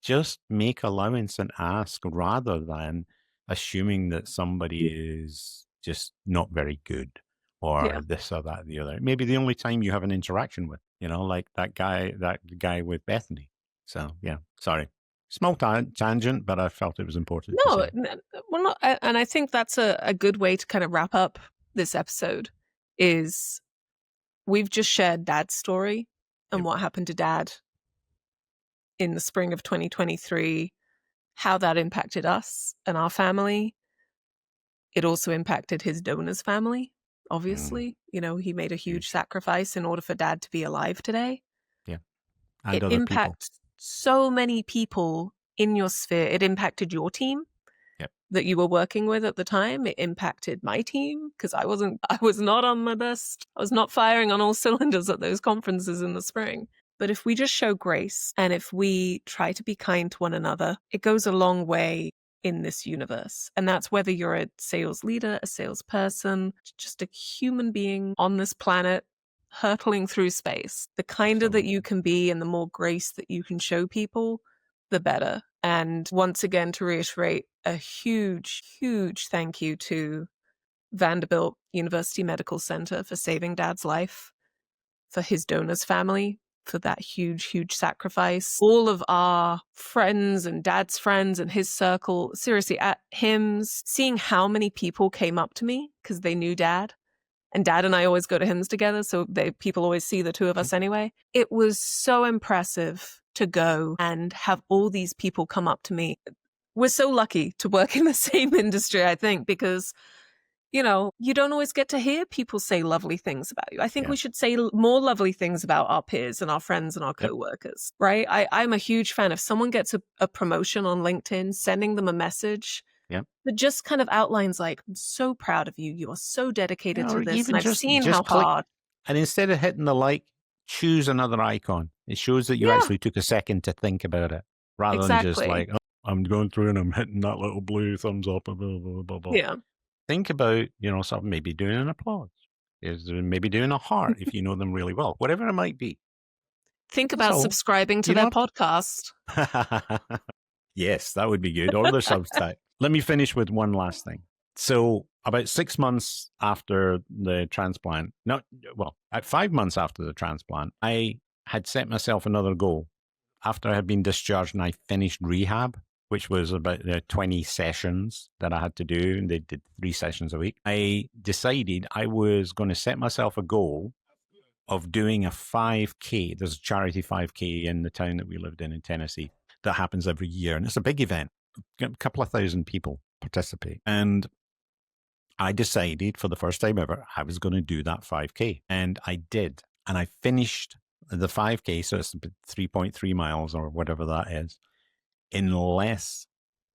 Just make allowance and ask rather than assuming that somebody is just not very good Yeah. or this or that or the other. Maybe the only time you have an interaction with, like that guy with Bethany. So yeah, sorry. Small tangent, but I felt it was important to No, say. well, not, and I think that's a good way to kind of wrap up this episode is we've just shared Dad's story and Yep. what happened to Dad in the spring of 2023, how that impacted us and our family. It also impacted his donor's family, Mm, obviously. He made a huge huge. sacrifice in order for Dad to be alive today. Yeah. And It other people. impacts so many people in your sphere. It impacted your team Yep. that you were working with at the time. It impacted my team because I was not on my best. I was not firing on all cylinders at those conferences in the spring. But if we just show grace and if we try to be kind to one another, it goes a long way in this universe. And that's whether you're a sales leader, a salesperson, just a human being on this planet hurtling through space. The kinder that you Absolutely. can be and the more grace that you can show people, the better. And once again, to reiterate, a huge, huge thank you to Vanderbilt University Medical Center for saving Dad's life, for his donor's family, for that huge, huge sacrifice. All of our friends and Dad's friends and his circle, seriously, at HIMSS, seeing how many people came up to me because they knew Dad. And Dad and I always go to HIMSS together, so people always see the two of us anyway. It was so impressive to go and have all these people come up to me. We're so lucky to work in the same industry, I think, because you don't always get to hear people say lovely things about you. I think Yeah. we should say more lovely things about our peers and our friends and our Yep. coworkers, right? I'm a huge fan. If someone gets a promotion on LinkedIn, sending them a message Yep. that just kind of outlines like, I'm so proud of you. You are so dedicated to Or this. And even I've just seen how just click, hard. and instead of hitting the like, choose another icon. It shows that you Yeah, actually took a second to think about it, rather than just exactly. like, oh, I'm going through and I'm hitting that little blue thumbs up, blah blah blah blah blah. Yeah. Think about, something, maybe doing an applause, is maybe doing a heart if you know them really well, whatever it might be. Think That's about all. subscribing to You their don't podcast. have to. Yes, that would be good. Or their Substack. Let me finish with one last thing. So, about 6 months after the transplant, not well, at 5 months after the transplant, I had set myself another goal. After I had been discharged and I finished rehab, which was about 20 sessions that I had to do, and they did 3 sessions a week, I decided I was going to set myself a goal of doing a 5K. There's a charity 5K in the town that we lived in Tennessee that happens every year. And it's a big event. A couple of thousand people participate. And I decided for the first time ever, I was going to do that 5K. And I did. And I finished the 5K. So it's 3.3 miles or whatever that is in less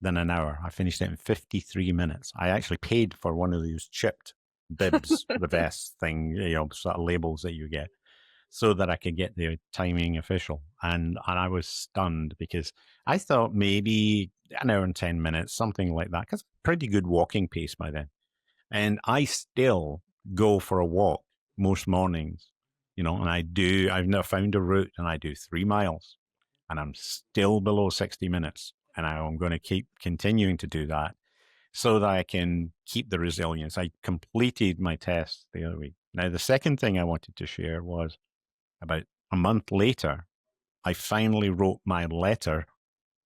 than an hour. I finished it in 53 minutes. I actually paid for one of those chipped bibs, the vest thing, sort of labels that you get, so that I could get the timing official. And I was stunned because I thought maybe an hour and 10 minutes, something like that, because pretty good walking pace by then. And I still go for a walk most mornings, and I've now found a route and I do 3 miles and I'm still below 60 minutes. And I'm going to keep continuing to do that so that I can keep the resilience. I completed my test the other week. Now, the second thing I wanted to share was about a month later, I finally wrote my letter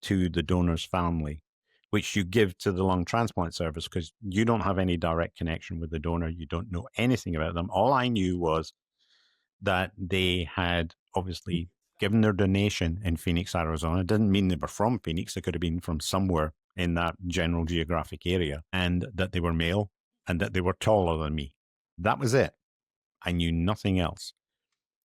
to the donor's family, which you give to the lung transplant service because you don't have any direct connection with the donor. You don't know anything about them. All I knew was that they had obviously given their donation in Phoenix, Arizona. It didn't mean they were from Phoenix. They could have been from somewhere in that general geographic area, and that they were male and that they were taller than me. That was it. I knew nothing else.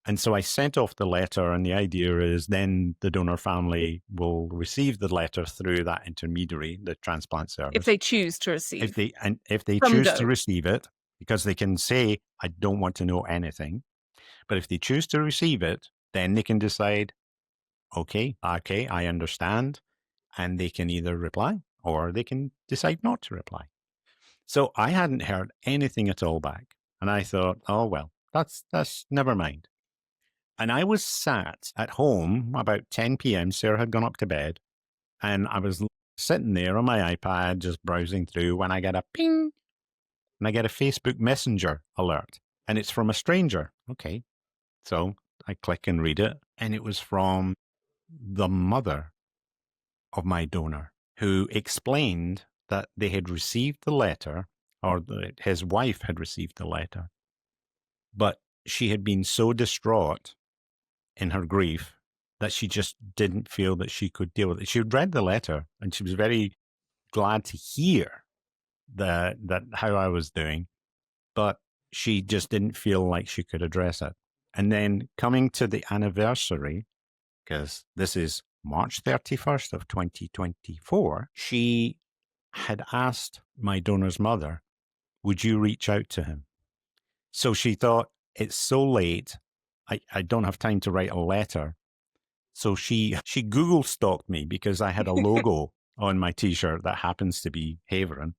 And so I sent off the letter, and the idea is then the donor family will receive the letter through that intermediary, the transplant If service. they choose to If receive they from choose to go. receive it, because they can say, I don't want to know anything. But if they choose to receive it, then they can decide, okay, I understand. And they can either reply or they can decide not to reply. So I hadn't heard anything at all back. And I thought, oh, well, that's never mind. And I was sat at home about 10 p.m. Sarah had gone up to bed. And I was sitting there on my iPad, just browsing through when I get a ping and I get a Facebook Messenger alert. And it's from a stranger. Okay. So I click and read it. And it was from the mother of my donor, who explained that they had received the letter, or that his wife had received the letter, but she had been so distraught in her grief that she just didn't feel that she could deal with it. She had read the letter and she was very glad to hear that how I was doing, but she just didn't feel like she could address it. And then coming to the anniversary, because this is March 31st of 2024, she had asked my donor's mother, would you reach out to him? So she thought, it's so late, I don't have time to write a letter. So she Google stalked me because I had a logo on my t-shirt that happens to be Haverin.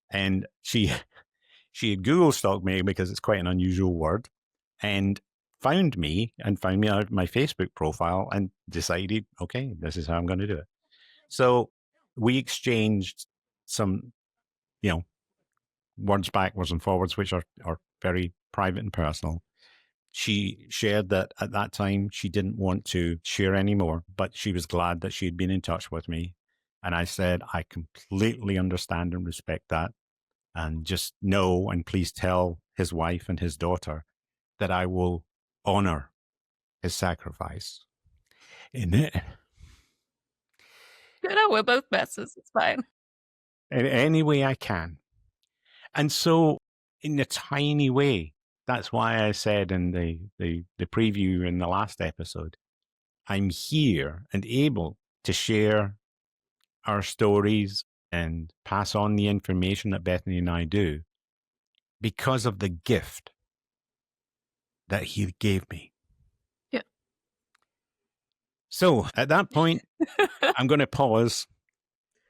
And she had Google stalked me because it's quite an unusual word, and found me on my Facebook profile and decided, okay, this is how I'm going to do it. So we exchanged some, words backwards and forwards, which are very private and personal. She shared that at that time she didn't want to share anymore, but she was glad that she had been in touch with me. And I said, I completely understand and respect that. And just know and please tell his wife and his daughter that I will honor his sacrifice in We're both messes. It's fine. any way I can. And so, in a tiny way, that's why I said in the preview in the last episode, I'm here and able to share our stories and pass on the information that Bethany and I do because of the gift that he gave me. Yeah. So at that point, I'm going to pause.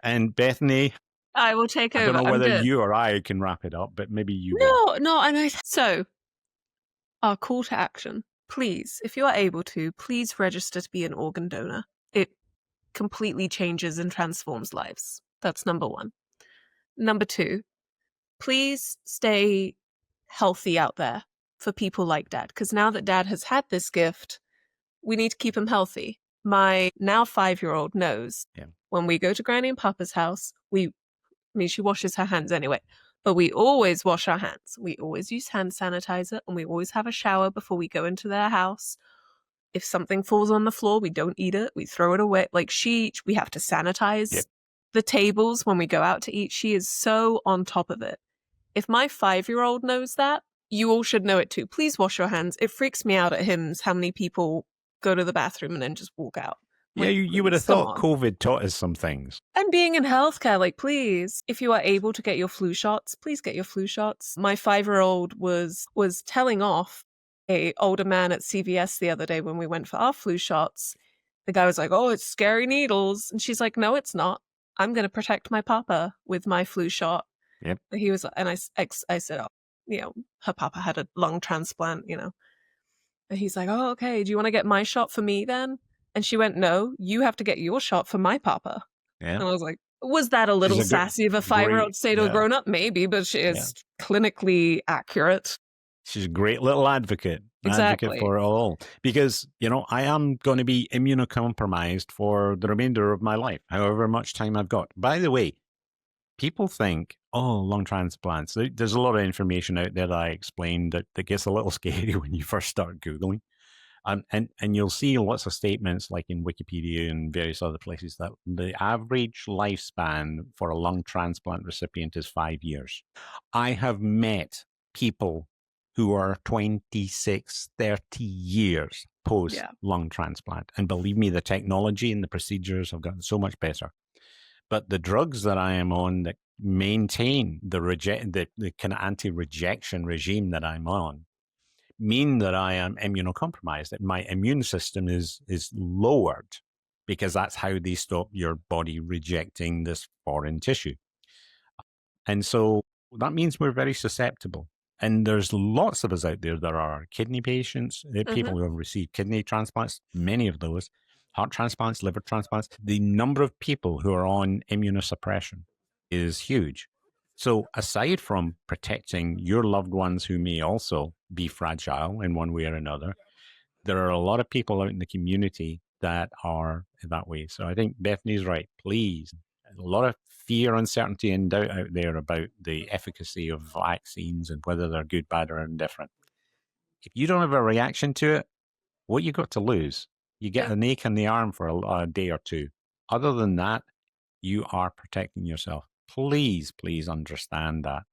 And Bethany, I will take over. I don't know I'm whether good. you or I can wrap it up, but maybe you will. No, I know. So, our call to action. Please, if you are able to, please register to be an organ donor. It completely changes and transforms lives. That's number one. Number two, please stay healthy out there for people like Dad, because now that Dad has had this gift, we need to keep him healthy. My now 5-year-old knows when we go to Granny and Papa's house, she washes her hands anyway, but we always wash our hands. We always use hand sanitizer, and we always have a shower before we go into their house. If something falls on the floor, we don't eat it. We throw it away. Like we have to sanitize the tables when we go out to eat. She is so on top of it. If my 5-year-old knows that, you all should know it too. Please wash your hands. It freaks me out at HIMSS how many people go to the bathroom and then just walk out. Yeah, you would have thought COVID taught us some things. And being in healthcare, please, if you are able to get your flu shots, please get your flu shots. My 5-year-old was telling off a older man at CVS the other day when we went for our flu shots. The guy was like, "Oh, it's scary needles." And she's like, "No, it's not. I'm going to protect my papa with my flu shot." Yep. He was, and I said, "Oh, her papa had a lung transplant, And he's like, "Oh, okay. Do you want to get my shot for me then?" And she went, "No, you have to get your shot for my papa." Yeah. And I was like, was that a little sassy of a 5-year-old to say to a grown-up? Maybe, but she is clinically accurate. She's a great little advocate. Exactly. Advocate for it all. Because, I am going to be immunocompromised for the remainder of my life, however much time I've got. By the way, people think, lung transplants. There's a lot of information out there that I explained that gets a little scary when you first start Googling. And you'll see lots of statements like in Wikipedia and various other places that the average lifespan for a lung transplant recipient is 5 years. I have met people who are 26, 30 years post lung transplant. And believe me, the technology and the procedures have gotten so much better. But the drugs that I am on that maintain the kind of anti-rejection regime that I'm on mean that I am immunocompromised, that my immune system is lowered, because that's how they stop your body rejecting this foreign tissue. And so that means we're very susceptible. And there's lots of us out there that are kidney patients, people who have received kidney transplants, many of those, heart transplants, liver transplants. The number of people who are on immunosuppression is huge. So, aside from protecting your loved ones who may also be fragile in one way or another, there are a lot of people out in the community that are that way. So, I think Bethany's right. Please, a lot of fear, uncertainty, and doubt out there about the efficacy of vaccines and whether they're good, bad, or indifferent. If you don't have a reaction to it, what you got to lose? You get an ache in the arm for a day or two. Other than that, you are protecting yourself. Please, please understand that.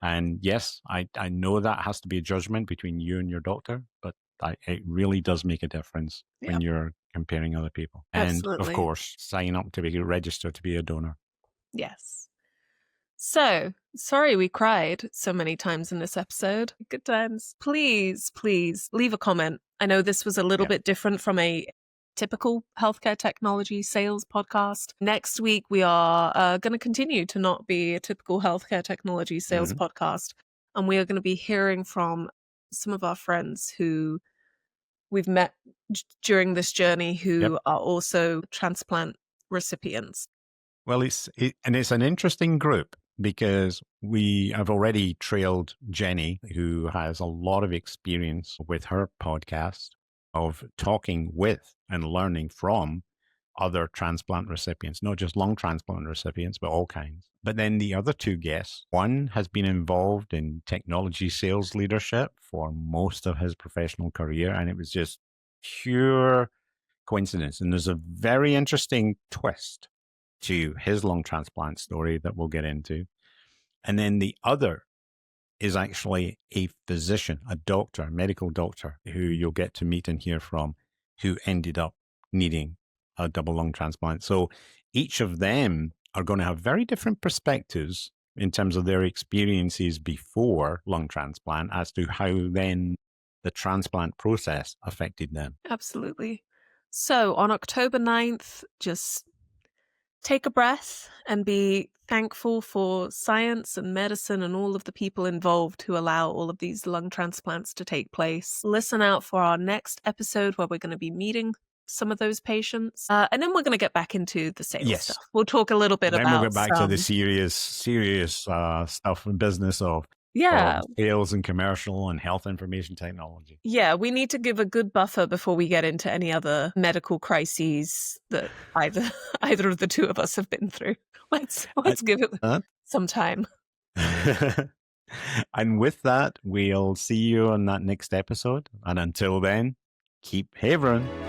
And yes, I know that has to be a judgment between you and your doctor, but it really does make a difference when you're comparing other people. And of Absolutely. course, sign up to be registered to be a donor. Yes. So, sorry we cried so many times in this episode. Good times. Please, please leave a comment. I know this was a little bit different from a typical healthcare technology sales podcast. Next week, we are going to continue to not be a typical healthcare technology sales podcast. And we are going to be hearing from some of our friends who we've met during this journey who are also transplant recipients. Well, it's an interesting group because we have already trailed Jenny, who has a lot of experience with her podcast of talking with and learning from other transplant recipients, not just lung transplant recipients, but all kinds. But then the other two guests, one has been involved in technology sales leadership for most of his professional career, and it was just pure coincidence. And there's a very interesting twist to his lung transplant story that we'll get into. And then the other is actually a physician, a doctor, a medical doctor, who you'll get to meet and hear from, who ended up needing a double lung transplant. So each of them are going to have very different perspectives in terms of their experiences before lung transplant as to how then the transplant process affected them. Absolutely. So on October 9th, just take a breath and be thankful for science and medicine and all of the people involved who allow all of these lung transplants to take place. Listen out for our next episode where we're going to be meeting some of those patients. And then we're going to get back into the sales stuff. We'll talk a little bit then about we'll get back to the serious stuff and business of sales and commercial and health information technology. Yeah, we need to give a good buffer before we get into any other medical crises that either of the two of us have been through. Let's give it some time. And with that, we'll see you on that next episode. And until then, keep Haverin.